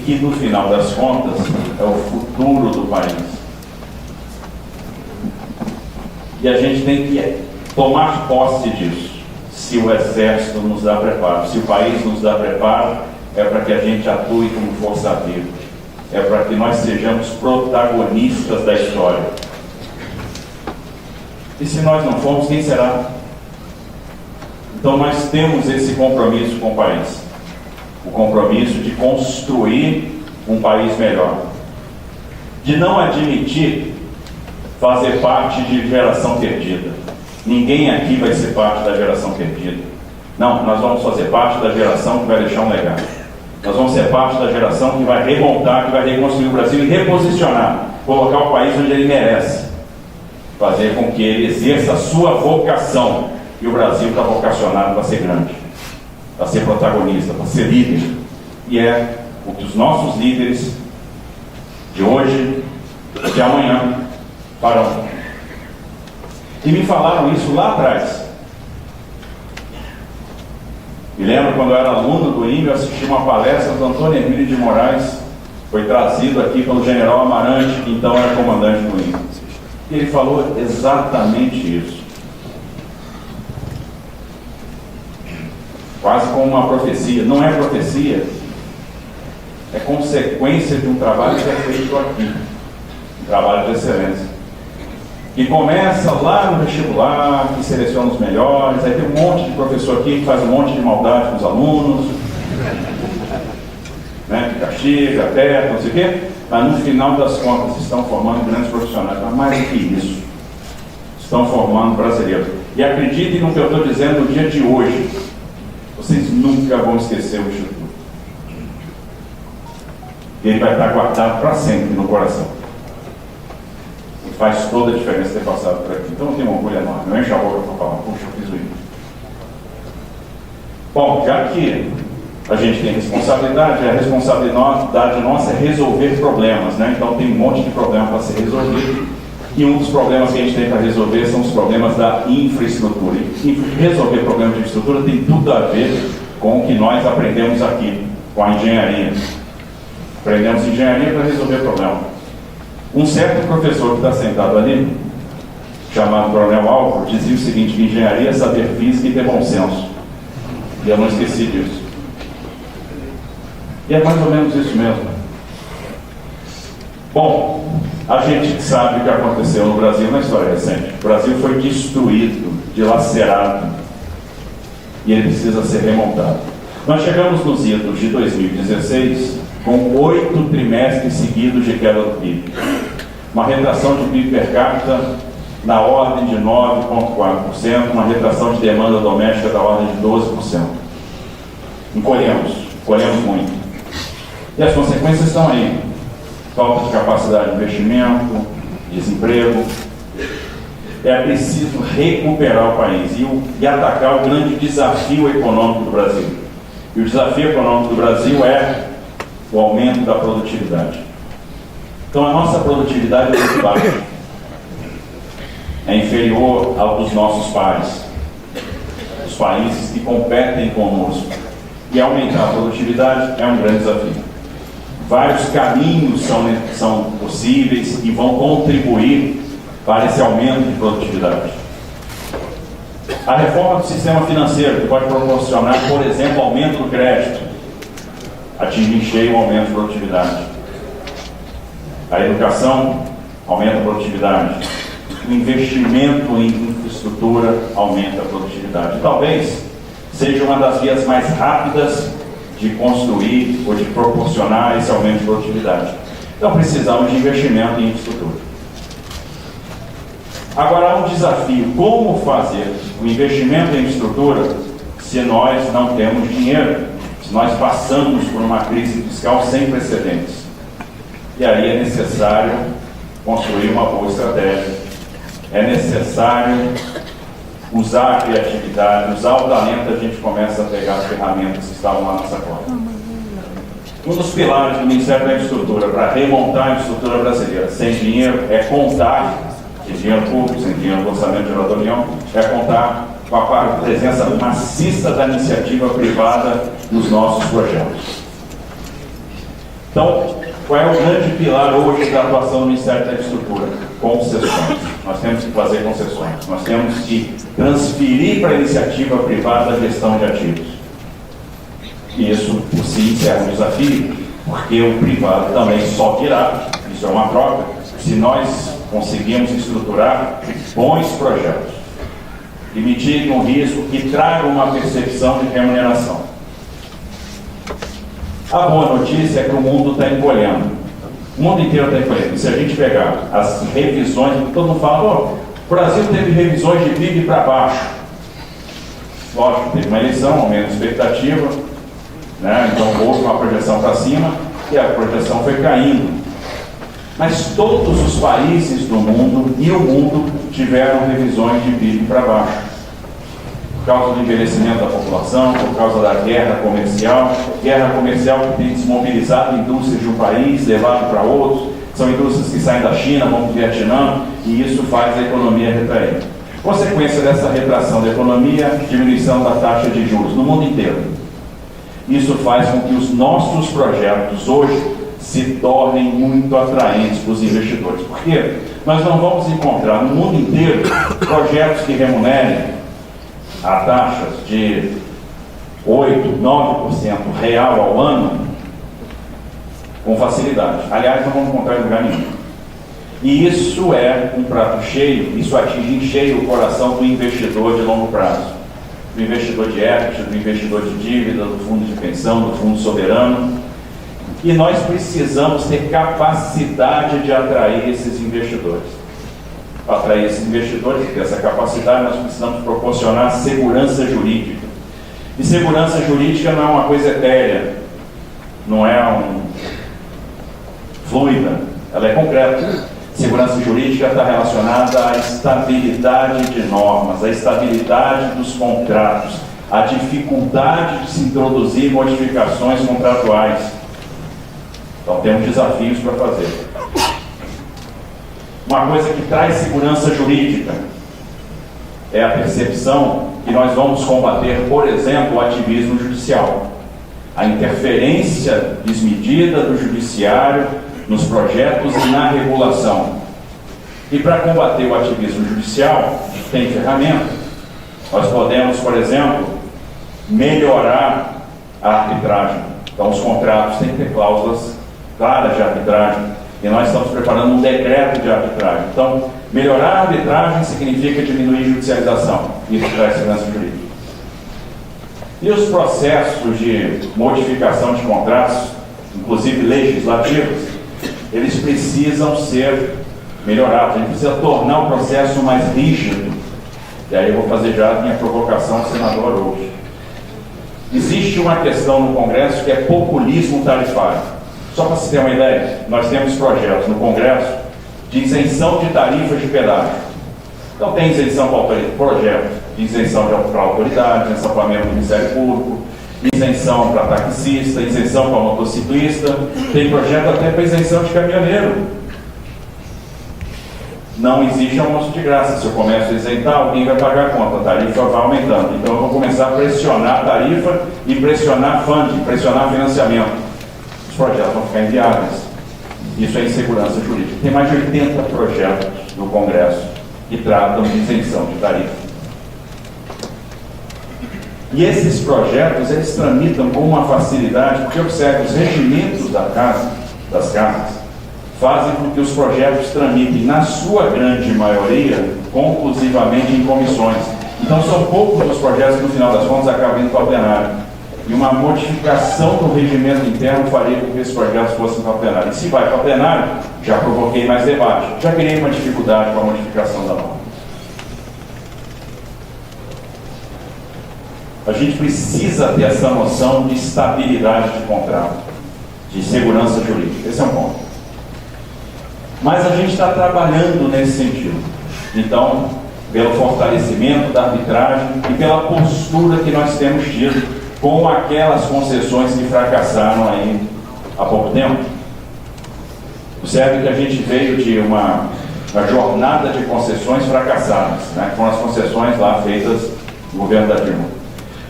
que no final das contas é o futuro do país. E a gente tem que tomar posse disso. Se o Exército nos dá preparo, se o país nos dá preparo, é para que a gente atue como força viva. É para que nós sejamos protagonistas da história. E se nós não formos, quem será? Então nós temos esse compromisso com o país. O compromisso de construir um país melhor. De não admitir fazer parte de geração perdida. Ninguém aqui vai ser parte da geração perdida. Não, nós vamos fazer parte da geração que vai deixar um legado. Nós vamos ser parte da geração que vai remontar, que vai reconstruir o Brasil e reposicionar, colocar o país onde ele merece, fazer com que ele exerça a sua vocação. E o Brasil está vocacionado para ser grande, para ser protagonista, para ser líder. E é o que os nossos líderes de hoje, de amanhã, farão. E me falaram isso lá atrás. Me lembro quando eu era aluno do INPE, eu assisti uma palestra do Antônio Emílio de Moraes, foi trazido aqui pelo general Amarante, que então era comandante do INPE. E ele falou exatamente isso. Quase como uma profecia. Não é profecia, é consequência de um trabalho que é feito aqui, um trabalho de excelência. Que começa lá no vestibular, que seleciona os melhores, aí tem um monte de professor aqui que faz um monte de maldade com os alunos, né, que castiga, aperta, não sei o quê, mas no final das contas estão formando grandes profissionais. Mas mais do que isso, estão formando brasileiros. E acreditem no que eu estou dizendo no dia de hoje, vocês nunca vão esquecer o Instituto. Ele vai estar guardado para sempre no coração. Faz toda a diferença ter passado por aqui. Então eu tenho um orgulho enorme. Não enche a boca para falar, puxa, eu fiz o INPE. Bom, já que a gente tem responsabilidade, a responsabilidade nossa é resolver problemas, né? Então tem um monte de problema para ser resolvido. E um dos problemas que a gente tem para resolver são os problemas da infraestrutura. E resolver problemas de infraestrutura tem tudo a ver com o que nós aprendemos aqui, com a engenharia. Aprendemos engenharia para resolver problemas. Um certo professor que está sentado ali, chamado Coronel Álvaro, dizia o seguinte: que engenharia é saber física e ter bom senso. E eu não esqueci disso. E é mais ou menos isso mesmo. Bom, a gente sabe o que aconteceu no Brasil na história recente. O Brasil foi destruído, dilacerado, e ele precisa ser remontado. Nós chegamos nos idos de 2016 com 8 trimestres seguidos de queda do PIB. Uma retração de PIB per capita na ordem de 9,4%, uma retração de demanda doméstica da ordem de 12%. Encolhemos muito. E as consequências estão aí. Falta de capacidade de investimento, desemprego. É preciso recuperar o país e atacar o grande desafio econômico do Brasil. E o desafio econômico do Brasil é o aumento da produtividade. Então a nossa produtividade é muito baixa. É inferior ao dos nossos pares, os países que competem conosco. E aumentar a produtividade é um grande desafio. Vários caminhos são possíveis e vão contribuir para esse aumento de produtividade. A reforma do sistema financeiro, que pode proporcionar, por exemplo, aumento do crédito, atinge em cheio o aumento de produtividade. A educação aumenta a produtividade. O investimento em infraestrutura aumenta a produtividade. Talvez seja uma das vias mais rápidas de construir ou de proporcionar esse aumento de produtividade. Então precisamos de investimento em infraestrutura. Agora há um desafio: como fazer o investimento em infraestrutura se nós não temos dinheiro, se nós passamos por uma crise fiscal sem precedentes? E aí é necessário construir uma boa estratégia, é necessário usar a criatividade, usar o talento. A gente começa a pegar as ferramentas que estavam lá na sacola. Um dos pilares do Ministério da Infraestrutura para remontar a infraestrutura brasileira sem dinheiro é contar, sem dinheiro público, sem dinheiro do orçamento geral da União, é contar com a presença maciça da iniciativa privada nos nossos projetos. Então, qual é o grande pilar hoje da atuação do Ministério da Infraestrutura? Concessões. Nós temos que fazer concessões. Nós temos que transferir para a iniciativa privada a gestão de ativos. E isso, por si, é um desafio, porque o privado também só virá. Isso é uma troca. Se nós conseguirmos estruturar bons projetos que mitiguem um risco, que tragam uma percepção de remuneração. A boa notícia é que o mundo está encolhendo. O mundo inteiro está encolhendo. E se a gente pegar as revisões, todo mundo fala, o Brasil teve revisões de PIB para baixo. Lógico, teve uma eleição, aumento de expectativa, né? Então houve uma projeção para cima e a projeção foi caindo. Mas todos os países do mundo e o mundo tiveram revisões de PIB para baixo. Por causa do envelhecimento da população, por causa da guerra comercial que tem desmobilizado indústrias de um país, levado para outros. São indústrias que saem da China, vão para o Vietnã, e isso faz a economia retrair. Consequência dessa retração da economia, diminuição da taxa de juros no mundo inteiro. Isso faz com que os nossos projetos hoje se tornem muito atraentes para os investidores. Porque nós não vamos encontrar no mundo inteiro projetos que remunerem a taxas de 8%, 9% real ao ano com facilidade. Aliás, não vamos encontrar em lugar nenhum. E isso é um prato cheio, isso atinge em cheio o coração do investidor de longo prazo. Do investidor de equity, do investidor de dívida, do fundo de pensão, do fundo soberano. E nós precisamos ter capacidade de atrair esses investidores. Para atrair esses investidores, ter essa capacidade, nós precisamos proporcionar segurança jurídica. E segurança jurídica não é uma coisa etérea, não é fluida, ela é concreta. Segurança jurídica está relacionada à estabilidade de normas, à estabilidade dos contratos, à dificuldade de se introduzir modificações contratuais. Então temos desafios para fazer. Uma coisa que traz segurança jurídica é a percepção que nós vamos combater, por exemplo, o ativismo judicial. A interferência desmedida do judiciário nos projetos e na regulação. E para combater o ativismo judicial, tem ferramenta. Nós podemos, por exemplo, melhorar a arbitragem. Então os contratos têm que ter cláusulas claras de arbitragem. E nós estamos preparando um decreto de arbitragem. Então, melhorar a arbitragem significa diminuir a judicialização. Isso traz segurança jurídica. E os processos de modificação de contratos, inclusive legislativos, eles precisam ser melhorados. A gente precisa tornar o processo mais rígido. E aí eu vou fazer já a minha provocação ao senador hoje. Existe uma questão no Congresso que é populismo tarifário. Só para se ter uma ideia, nós temos projetos no Congresso de isenção de tarifas de pedágio. Então tem isenção para projeto de isenção para autoridade, isenção para membro do Ministério Público, isenção para taxista, isenção para motociclista, tem projeto até para isenção de caminhoneiro. Não existe almoço de graça. Se eu começo a isentar, alguém vai pagar a conta, a tarifa vai aumentando. Então eu vou começar a pressionar a tarifa e pressionar funding, pressionar financiamento. Os projetos vão ficar inviáveis. Isso é insegurança jurídica. Tem mais de 80 projetos no Congresso que tratam de isenção de tarifa. E esses projetos, eles tramitam com uma facilidade, porque observe, os regimentos das casas fazem com que os projetos tramitem, na sua grande maioria, conclusivamente em comissões. Então são poucos os projetos que, no final das contas, acabam indo para o plenário. E uma modificação do regimento interno faria com que esses projetos fossem para o plenário. E se vai para o plenário, já provoquei mais debate. Já criei uma dificuldade com a modificação da norma. A gente precisa ter essa noção de estabilidade de contrato, de segurança jurídica. Esse é um ponto. Mas a gente está trabalhando nesse sentido. Então, pelo fortalecimento da arbitragem e pela postura que nós temos tido com aquelas concessões que fracassaram aí há pouco tempo. Observe que a gente veio de uma jornada de concessões fracassadas, né, que foram as concessões lá feitas no governo da Dilma.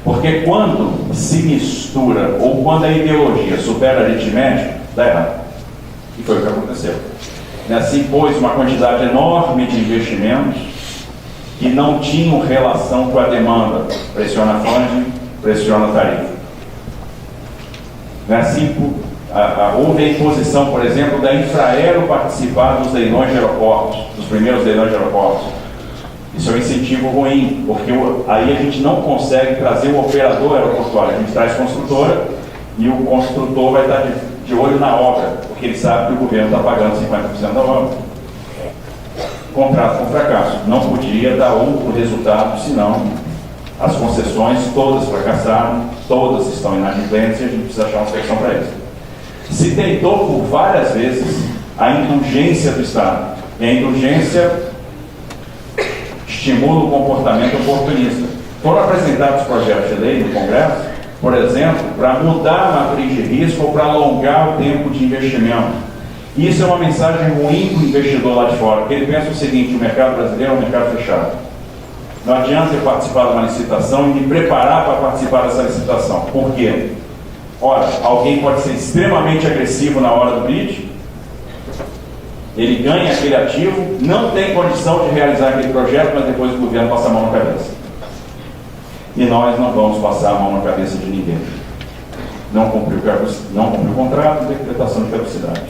Porque quando se mistura, ou quando a ideologia supera a aritmética, dá errado. E foi o que aconteceu. Se impôs uma quantidade enorme de investimentos que não tinham relação com a demanda. Pressiona a funding, pressiona a tarifa. Houve a imposição, por exemplo, da Infraero participar dos leilões de aeroportos, dos primeiros leilões de aeroportos. Isso é um incentivo ruim, porque aí a gente não consegue trazer o operador aeroportuário. A gente traz construtora e o construtor vai estar de olho na obra, porque ele sabe que o governo está pagando 50% da obra. Contrato com fracasso. Não podia dar outro resultado, senão as concessões todas fracassaram, todas estão inadimplentes e a gente precisa achar uma solução para isso. Se tentou por várias vezes a indulgência do Estado. E a indulgência estimula o comportamento oportunista. Foram apresentados projetos de lei no Congresso, por exemplo, para mudar a matriz de risco ou para alongar o tempo de investimento. E isso é uma mensagem ruim para o investidor lá de fora, porque ele pensa o seguinte: o mercado brasileiro é um mercado fechado. Não adianta eu participar de uma licitação e me preparar para participar dessa licitação. Por quê? Ora, alguém pode ser extremamente agressivo na hora do bid, ele ganha aquele ativo, não tem condição de realizar aquele projeto, mas depois o governo passa a mão na cabeça. E nós não vamos passar a mão na cabeça de ninguém. Não cumpriu o contrato, decretação de caducidade.